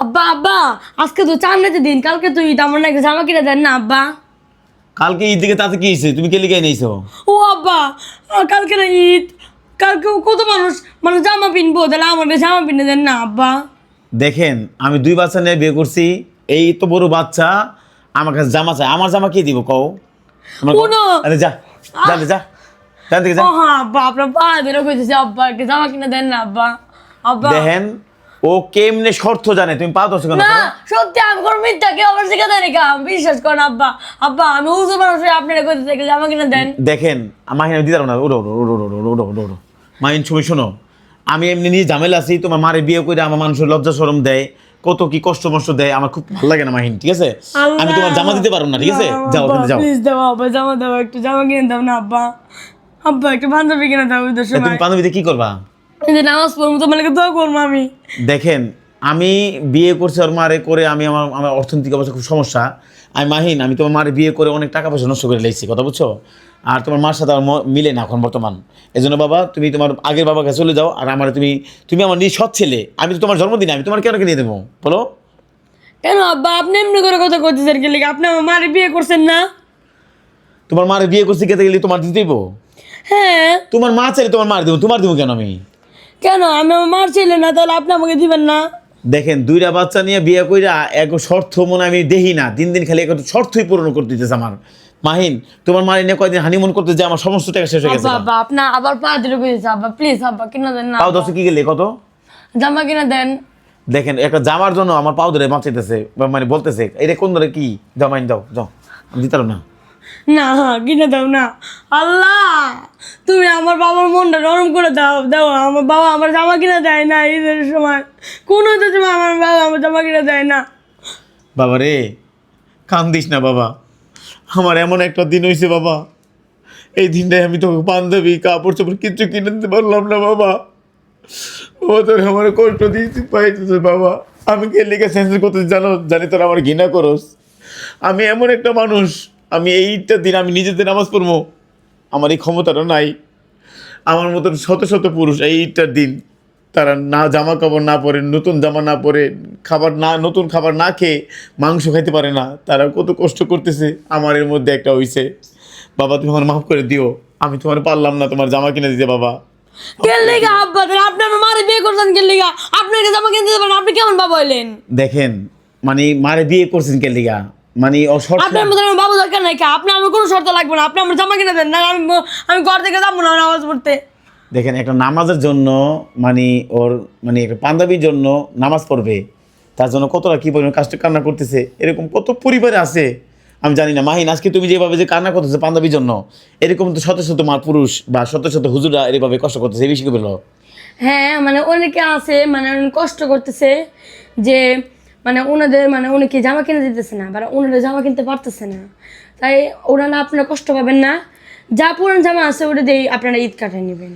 আব্বা আব্বা আজকে তো চান্নাতে দিন, কালকে তো ঈদ, আমার নাকি জামা কিনে দেন না আব্বা? কালকে ঈদ দিকে তাতে কি হয়েছে? তুমি কে লিখে নিয়েছো? ও আব্বা, কালকে না ঈদ, কালকে কত মানুষ মানে জামা কিনবো, তাহলে আমাকে জামা কিনে দেন না আব্বা? দেখেন, আমি 2 বাচ্চা নিয়ে বিয়ে করছি, এই তো বড় বাচ্চা আমার কাছে জামা চাই। আমার জামা কে দিব কও? আরে যা যা যা যা থেকে যা। ও হ্যাঁ আব্বা, আপনার পা ধরে কইতেছি আব্বা, একটা জামা কিনে দেন না আব্বা? আব্বা দেখেন, ও কেমনে শর্ত জানে, তুমি পাও দশ কেন? না সত্যি আমি কোনো মিথ্যা কেউ আমার শিখে দেয় নাকি? আমি বিশ্বাস করেন আব্বা, আব্বা আমি উজু মানুষ আপনারা কইতে থেকে জামা কিনে দেন। দেখেন, মাহিন দিতে পারবো না। ওড়ো ওড়ো ওড়ো ওড়ো ওড়ো ওড়ো ওড়ো। মাহিন তুমি শোনো, আমি এমনি নিয়ে ঝামেলা আছি, তোমার মারে বিয়ে করে আমার মানুষের লজ্জা শরম দেয়, কত কি কষ্ট মষ্ট দেয়, আমার খুব ভালো লাগে না মাহিন, ঠিক আছে? আমি তোমার জামা দিতে পারবো না, ঠিক আছে? যাও কিন্তু যাও। প্লিজ দাও আব্বা, জামা দাও, একটু জামা কিনে দাও না আব্বা? আব্বা একটু পাঞ্জাবি কিনে দাও ঈদের তুমি সময়, পাঞ্জাবিতে কি করবা? এই যে নামাজ পড়বো, তোমার লাগে দোয়া করবো আমি। দেখেন, আমি বিয়ে করছি ওর মারে করে, আমি আমার আমার অর্থনৈতিক অবস্থা খুব সমস্যা। আমি মাহিন, আমি তোমার মারে বিয়ে করে অনেক টাকা পয়সা নষ্ট করে লেগেছি, কথা বুঝছো? আর তোমার মার সাথে আমার মিলে না এখন বর্তমান। এই জন্য বাবা, তুমি তোমার আগের বাবার কাছে চলে যাও, আর আমার তুমি তুমি আমার নিজ সৎ ছেলে, আমি তো তোমার জন্মদিনে আমি তোমার কেন কিনে দেবো বলো? কেন আব্বা আপনি এমনি করে কথা কইতেছেন কি লিগে? আপনি আমার মারে বিয়ে করছেন না? তোমার মারে বিয়ে করছি খেতে গেলে তোমার দিতে দেবো? হ্যাঁ। তোমার মা চাইলে তোমার মার দেবো, তোমার দেবো কেন আমি? কেন আমি আমার মার ছেলে না, তাহলে আপনি আমাকে দিবেন না? দেখেন, 2টা বাচ্চা নিয়ে বিয়ে কইরা এক শর্ত মনে আমি দেখি না, দিন দিন খালি এক শর্তই পূরণ করতে দিতেছে আমার। মাহিন, তোমার মারে নিয়ে কয়দিন হানিমুন করতে যে আমার সমস্ত টাকা শেষ হয়ে গেছে। আব্বা আব্বা আপনি আবার পা ধরে কইতেছে আব্বা, প্লিজ আব্বা কিনে দেন না পাও আব্বা। 10 কি গেলে কত? জামা কিনে দেন। দেখেন, একটা জামার জন্য আমার পাও ধরে বাঁচাইতেছে, মানে বলতেছে এটা কোন ধরে কি জামাইন দাও যাও, আমি দিতে পারবো না। না কিনে দাও না। আল্লাহ তুমি আমার বাবার মনটা নরম করে দাও, দাও। আমার বাবা আমার জামা কিনে দেয় না ঈদের সময়, কোন হতে তুমি আমার বাবা আমার জামা কিনে দেয় না। বাবা রে, কান্দিস না বাবা, আমার এমন একটা দিন হয়েছে বাবা, এই দিনটায় আমি তোকে পাঞ্জাবি কাপড় চোপড় কিচ্ছু কিনে দিতে পারলাম না বাবা। ও তোর আমার কষ্ট দিয়েছি পাইতেছে বাবা, আমি কে লিখে চেঞ্জ করতে জানি তোর আমার ঘৃণা করস। আমি এমন একটা মানুষ, আমি এইটা দিন আমি নিজেদের নামাজ পড়বো, আমার এই ক্ষমতাটা নাই। আমার মতন শত শত পুরুষ এইটার দিন তারা না জামা কাপড় না পরে, নতুন জামা না পরে, খাবার না, নতুন খাবার না খেয়ে মাংস খাইতে পারে না, তারা কত কষ্ট করতেছে। আমার এর মধ্যে একটা হইছে বাবা, তুমি আমার মাফ করে দিও, আমি তোমার পারলাম না তোমার জামা কিনে দিতে বাবা। কে লিগা আব্বা, তাহলে আপনি আমার মারে বিয়ে করছেন কে লিগা? আপনাকে জামা কিনতে দেবেন, আপনি কেমন বাবা হইলেন? দেখেন, মানে মারে বিয়ে করছেন কে লিগা, মানে আপনার মধ্যে আমার বাবা দরকার নাই, আপনি আমার কোনো শর্ত লাগবে না, আপনি আমার জামা কিনে দেন না, আমি ঘর থেকে যাবো না নামাজ পড়তে। দেখেন, একটা নামাজের জন্য মানে ওর মানে একটা পাঞ্জাবির জন্য নামাজ পড়বে, তার জন্য কতটা কী পরিমাণ কাজটা কান্না করতেছে, এরকম কত পরিবারে আছে আমি জানি না। মাহিন, আজকে তুমি যেভাবে যে কান্না করতেছে পাঞ্জাবির জন্য, এরকম তো শত শত মা পুরুষ বা শত শত হুজুরা এভাবে কষ্ট করতেছে, এই বিষয়ে কি বললো? হ্যাঁ মানে অনেকে আছে মানে কষ্ট করতেছে যে মানে ওনাদের মানে অনেকে জামা কিনে দিতেছে না, বা ওনারা জামা কিনতে পারতেছে না, তাই ওনারা আপনারা কষ্ট পাবেন না, যা পুরান জামা আছে ওটা দিয়ে আপনারা ঈদ কাটায় নেবেন।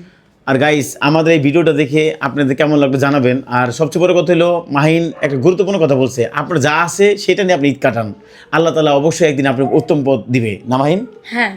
আর গাইস, আমাদের এই ভিডিওটা দেখে আপনাদের কেমন লাগলো জানাবেন। আর সবচেয়ে বড় কথা হলো, মাহিন একটা গুরুত্বপূর্ণ কথা বলছে, আপনার যা আছে সেটা নিয়ে আপনি ঈদ কাটান, আল্লাহ তাআলা অবশ্যই একদিন আপনাকে উত্তম পথ দিবে না মাহিন? হ্যাঁ।